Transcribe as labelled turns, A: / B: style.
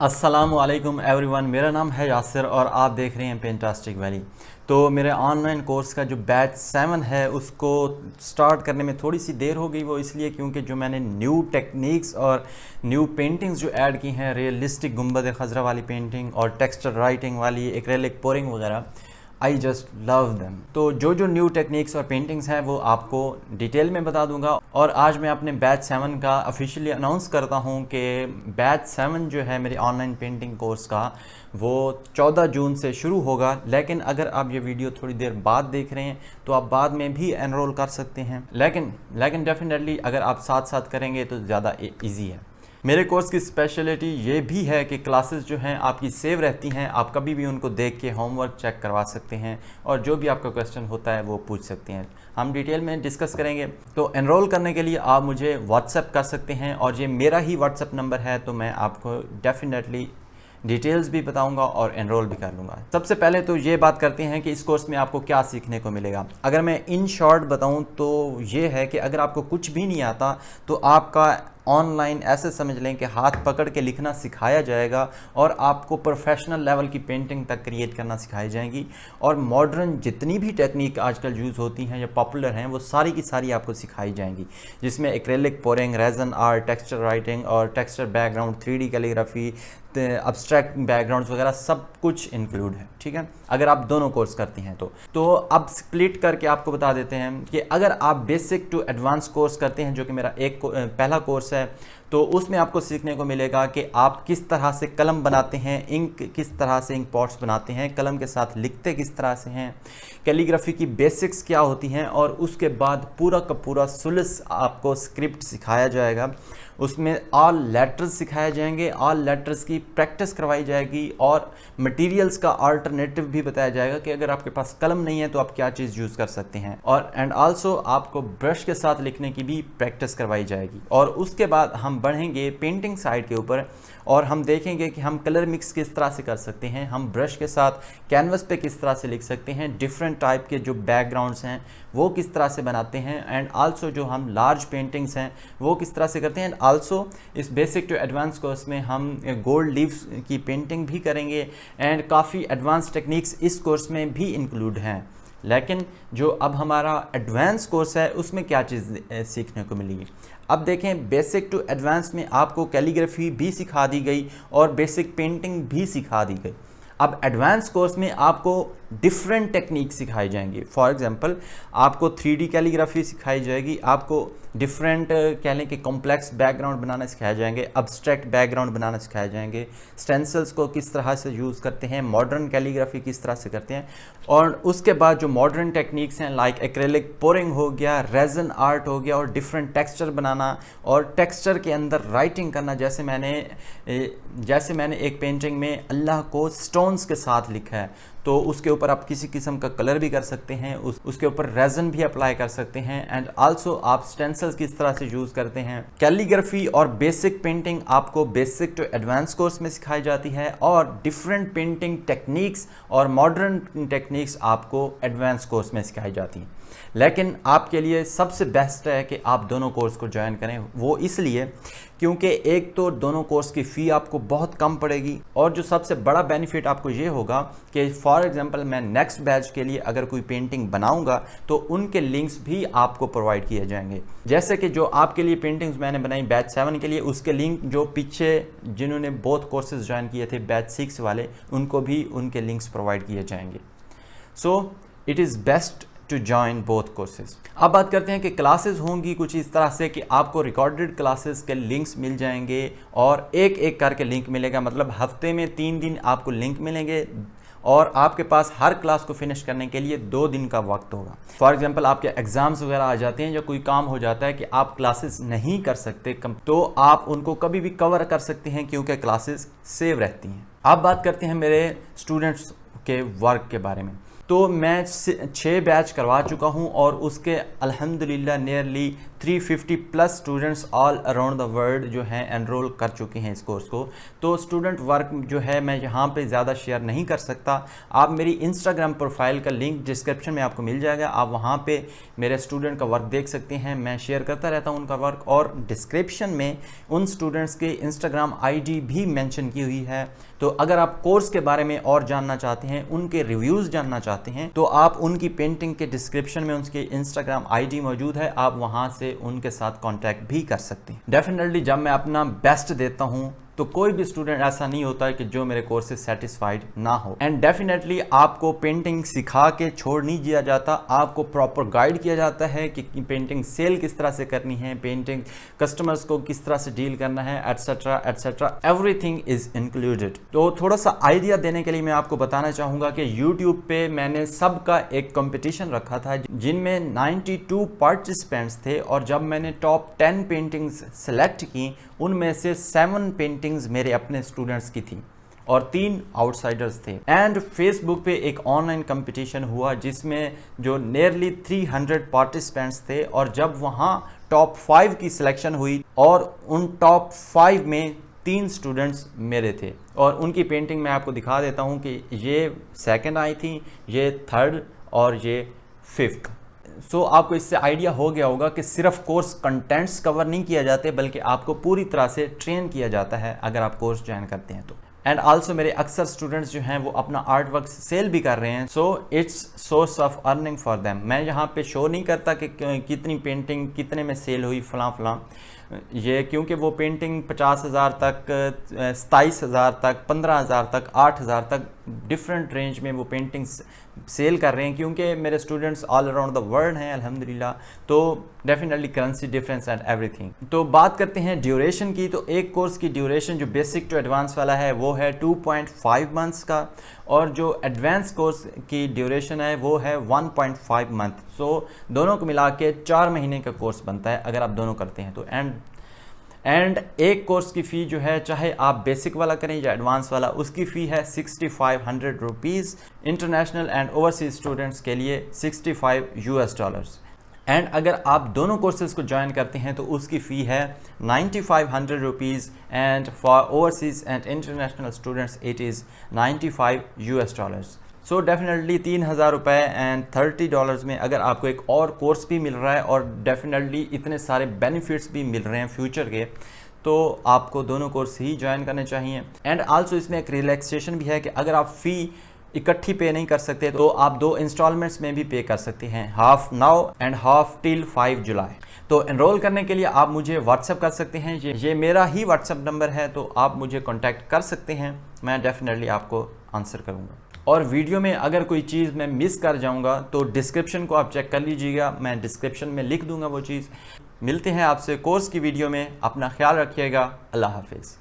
A: अस्सलामुअलैकुम एवरीवन, मेरा नाम है यासिर और आप देख रहे हैं पेंटास्टिक वैली। तो मेरे ऑनलाइन कोर्स का जो बैच 7 है उसको स्टार्ट करने में थोड़ी सी देर हो गई। वो इसलिए क्योंकि जो मैंने न्यू टेक्निक्स और न्यू पेंटिंग्स जो ऐड की हैं, रियलिस्टिक गुंबद खजरा वाली पेंटिंग और टेक्सचर राइटिंग वाली एक्रेलिक पोरिंग वगैरह, आई जस्ट लव देम। तो जो जो न्यू टेक्निक्स और पेंटिंग्स हैं वो आपको डिटेल में बता दूंगा। और आज मैं अपने बैच 7 का ऑफिशियली अनाउंस करता हूं कि बैच 7 जो है मेरे ऑनलाइन पेंटिंग कोर्स का वो 14 जून से शुरू होगा। लेकिन अगर आप ये वीडियो थोड़ी देर बाद देख रहे हैं तो आप बाद में भी एनरोल कर सकते हैं, लेकिन डेफिनेटली अगर आप साथ साथ करेंगे तो ज़्यादा ईजी है। मेरे कोर्स की स्पेशलिटी ये भी है कि क्लासेस जो हैं आपकी सेव रहती हैं, आप कभी भी उनको देख के होमवर्क चेक करवा सकते हैं और जो भी आपका क्वेश्चन होता है वो पूछ सकते हैं। हम डिटेल में डिस्कस करेंगे। तो एनरोल करने के लिए आप मुझे व्हाट्सएप कर सकते हैं और ये मेरा ही व्हाट्सएप नंबर है, तो मैं आपको डेफिनेटली डिटेल्स भी बताऊंगा और एनरोल भी कर लूँगा। सबसे पहले तो ये बात करते हैं कि इस कोर्स में आपको क्या सीखने को मिलेगा। अगर मैं इन शॉर्ट बताऊं तो ये है कि अगर आपको कुछ भी नहीं आता तो आपका ऑनलाइन ऐसे समझ लें कि हाथ पकड़ के लिखना सिखाया जाएगा और आपको प्रोफेशनल लेवल की पेंटिंग तक क्रिएट करना सिखाई जाएगी। और मॉडर्न जितनी भी टेक्निक आजकल यूज़ होती हैं या पॉपुलर हैं वो सारी की सारी आपको सिखाई जाएंगी, जिसमें acrylic pouring, resin art, texture writing और texture background, 3D calligraphy, abstract backgrounds वगैरह सब कुछ इंक्लूड है। ठीक है, अगर आप दोनों कोर्स करती हैं तो अब स्प्लिट करके आपको बता देते हैं कि अगर आप बेसिक टू एडवांस कोर्स करते हैं, जो कि मेरा पहला कोर्स है, तो उसमें आपको सीखने को मिलेगा कि आप किस तरह से कलम बनाते हैं, इंक किस तरह से इंक पॉट्स बनाते हैं, कलम के साथ लिखते किस तरह से हैं, कैलीग्राफी की बेसिक्स क्या होती हैं, और उसके बाद पूरा का पूरा सुलस आपको स्क्रिप्ट सिखाया जाएगा। उसमें ऑल लेटर्स सिखाए जाएंगे, ऑल लेटर्स की प्रैक्टिस करवाई जाएगी और मटेरियल्स का अल्टरनेटिव भी बताया जाएगा कि अगर आपके पास कलम नहीं है तो आप क्या चीज़ यूज़ कर सकते हैं। और एंड आल्सो आपको ब्रश के साथ लिखने की भी प्रैक्टिस करवाई जाएगी। और उसके बाद हम बढ़ेंगे पेंटिंग साइड के ऊपर और हम देखेंगे कि हम कलर मिक्स किस तरह से कर सकते हैं, हम ब्रश के साथ कैनवस पे किस तरह से लिख सकते हैं, डिफरेंट टाइप के जो बैकग्राउंड्स हैं वो किस तरह से बनाते हैं, एंड आल्सो जो हम लार्ज पेंटिंग्स हैं वो किस तरह से करते हैं। एंड आल्सो इस बेसिक टू एडवांस कोर्स में हम गोल्ड लीव्स की पेंटिंग भी करेंगे एंड काफ़ी एडवांस टेक्निक्स इस कोर्स में भी इंक्लूड हैं। लेकिन जो अब हमारा एडवांस कोर्स है उसमें क्या चीज़ सीखने को मिलेगी। अब देखें, बेसिक टू एडवांस में आपको कैलीग्राफी भी सिखा दी गई और बेसिक पेंटिंग भी सिखा दी गई। अब एडवांस कोर्स में आपको डिफरेंट टेक्निक सिखाई जाएंगी। फॉर एग्जांपल आपको 3D कैलीग्राफी सिखाई जाएगी, आपको डिफरेंट कह लें कि कॉम्प्लेक्स बैकग्राउंड बनाना सिखाए जाएंगे, अब्स्ट्रैक्ट बैकग्राउंड बनाना सिखाए जाएंगे, स्टेंसिल्स को किस तरह से यूज़ करते हैं, मॉडर्न कैलीग्राफी किस तरह से करते हैं। और उसके बाद जो मॉडर्न टेक्निक्स हैं लाइक एक्रेलिक पोरिंग हो गया, रेजन आर्ट हो गया और डिफरेंट टेक्सचर बनाना और टेक्सचर के अंदर राइटिंग करना। जैसे मैंने एक पेंटिंग में अल्लाह को स्टोन्स के साथ लिखा है, तो उसके ऊपर आप किसी किस्म का कलर भी कर सकते हैं, उसके ऊपर रेजन भी अप्लाई कर सकते हैं। एंड आल्सो आप स्टेंसिल्स किस तरह से यूज़ करते हैं। कैलीग्राफी और बेसिक पेंटिंग आपको बेसिक टू एडवांस कोर्स में सिखाई जाती है और डिफरेंट पेंटिंग टेक्निक्स और मॉडर्न टेक्निक्स आपको एडवांस कोर्स में सिखाई जाती हैं। लेकिन आपके लिए सबसे बेस्ट है कि आप दोनों कोर्स को ज्वाइन करें। वो इसलिए क्योंकि एक तो दोनों कोर्स की फ़ी आपको बहुत कम पड़ेगी और जो सबसे बड़ा बेनिफिट आपको ये होगा कि फॉर एग्जांपल मैं नेक्स्ट बैच के लिए अगर कोई पेंटिंग बनाऊंगा तो उनके लिंक्स भी आपको प्रोवाइड किए जाएंगे। जैसे कि जो आपके लिए पेंटिंग्स मैंने बनाई बैच 7 के लिए, उसके लिंक जो पीछे जिन्होंने बोथ कोर्सेज ज्वाइन किए थे बैच 6 वाले, उनको भी उनके लिंक्स प्रोवाइड किए जाएंगे। So it is best to join both courses. अब बात करते हैं कि क्लासेस होंगी कुछ इस तरह से कि आपको रिकॉर्डेड क्लासेस के लिंक्स मिल जाएंगे और एक एक करके लिंक मिलेगा। मतलब हफ्ते में 3 दिन आपको लिंक मिलेंगे और आपके पास हर क्लास को फिनिश करने के लिए 2 दिन का वक्त होगा। फॉर एग्जांपल आपके एग्जाम्स वगैरह आ जाते हैं या कोई काम हो जाता है कि आप क्लासेस नहीं कर सकते, तो आप उनको कभी भी कवर कर सकते हैं क्योंकि क्लासेस सेव रहती हैं। अब बात करते हैं मेरे स्टूडेंट्स के वर्क के बारे में। तो मैं 6 बैच करवा चुका हूं और उसके अल्हम्दुलिल्लाह nearly 350 plus students all around the world जो हैं एनरोल कर चुके हैं इस कोर्स को। तो स्टूडेंट वर्क जो है मैं यहाँ पे ज़्यादा शेयर नहीं कर सकता। आप मेरी इंस्टाग्राम प्रोफाइल का लिंक डिस्क्रिप्शन में आपको मिल जाएगा, आप वहाँ पे मेरे स्टूडेंट का वर्क देख सकते हैं। मैं शेयर करता रहता हूँ उनका वर्क, और डिस्क्रिप्शन में उन स्टूडेंट्स के इंस्टाग्राम आईडी भी मेंशन की हुई है। तो अगर आप कोर्स के बारे में और जानना चाहते हैं, उनके रिव्यूज़ जानना चाहते हैं, तो आप उनकी पेंटिंग के डिस्क्रिप्शन में उनके इंस्टाग्राम आईडी मौजूद है, आप वहां से उनके साथ कांटेक्ट भी कर सकते हैं। डेफिनेटली जब मैं अपना बेस्ट देता हूं तो कोई भी स्टूडेंट ऐसा नहीं होता है कि जो मेरे कोर्स से सेटिस्फाइड ना हो। एंड डेफिनेटली आपको पेंटिंग सिखा के छोड़ नहीं दिया जाता, आपको प्रॉपर गाइड किया जाता है कि पेंटिंग सेल किस तरह से करनी है, पेंटिंग कस्टमर्स को किस तरह से डील करना है, etcetera etcetera, everything is included. तो थोड़ा सा आइडिया देने के लिए मैं आपको बताना चाहूँगा कि यूट्यूब पे मैंने सबका एक कंपटीशन रखा था जिनमें 92 पार्टिसिपेंट्स थे, और जब मैंने टॉप 10 पेंटिंग्स सेलेक्ट की उनमें से 7 पेंटिंग्स मेरे अपने स्टूडेंट्स की थी और 3 आउटसाइडर्स थे। एंड फेसबुक पे एक ऑनलाइन कंपटीशन हुआ जिसमें जो नियरली 300 पार्टिसिपेंट्स थे, और जब वहाँ टॉप 5 की सिलेक्शन हुई और उन टॉप 5 में 3 स्टूडेंट्स मेरे थे, और उनकी पेंटिंग मैं आपको दिखा देता हूँ कि ये सेकंड आई थी, ये थर्ड और ये फिफ्थ। सो आपको इससे आइडिया हो गया होगा कि सिर्फ कोर्स कंटेंट्स कवर नहीं किया जाते, बल्कि आपको पूरी तरह से ट्रेन किया जाता है अगर आप कोर्स ज्वाइन करते हैं तो। एंड आल्सो मेरे अक्सर स्टूडेंट्स जो हैं वो अपना आर्ट वर्क सेल भी कर रहे हैं, so it's source of earning for them. मैं यहाँ पे शो नहीं करता कि कितनी पेंटिंग कितने में सेल हुई फलां फलां, ये क्योंकि वो पेंटिंग 50,000 तक, 27,000 तक, 15,000 तक, 8,000 तक डिफरेंट रेंज में वो पेंटिंग्स सेल कर रहे हैं, क्योंकि मेरे students all around the world हैं अल्हम्दुलिल्लाह। तो definitely currency difference and everything. तो बात करते हैं ड्यूरेशन की। तो एक कोर्स की ड्यूरेशन जो बेसिक टू एडवांस वाला है वो है 2.5 मंथ्स का, और जो एडवांस कोर्स की ड्यूरेशन है वो है 1.5 मंथ। सो दोनों को मिला के 4 महीने का कोर्स बनता है अगर आप दोनों करते हैं तो। एंड एक कोर्स की फ़ी जो है, चाहे आप बेसिक वाला करें या एडवांस वाला, उसकी फ़ी है 6500 rupees. International and overseas students के लिए $65। एंड अगर आप दोनों कोर्सेज़ को ज्वाइन करते हैं तो उसकी फ़ी है 9500 rupees, and for overseas and international students it is $95। So definitely 3,000 रुपये एंड $30 में अगर आपको एक और कोर्स भी मिल रहा है, और डेफिनेटली इतने सारे बेनिफिट्स भी मिल रहे हैं फ्यूचर के, तो आपको दोनों कोर्स ही ज्वाइन करने चाहिए। एंड आल्सो इसमें एक रिलैक्सेशन भी है कि अगर आप फ़ी इकट्ठी पे नहीं कर सकते तो आप 2 इंस्टॉलमेंट्स में भी पे कर सकते हैं, half now and half till 5 जुलाई। तो एनरोल करने के लिए आप मुझे व्हाट्सएप कर सकते हैं, ये मेरा ही व्हाट्सएप नंबर है, तो आप मुझे कॉन्टैक्ट कर सकते हैं, मैं डेफिनेटली आपको आंसर करूँगा। और वीडियो में अगर कोई चीज़ मैं मिस कर जाऊंगा तो डिस्क्रिप्शन को आप चेक कर लीजिएगा, मैं डिस्क्रिप्शन में लिख दूंगा वो चीज़। मिलते हैं आपसे कोर्स की वीडियो में, अपना ख्याल रखिएगा, अल्लाह हाफिज़।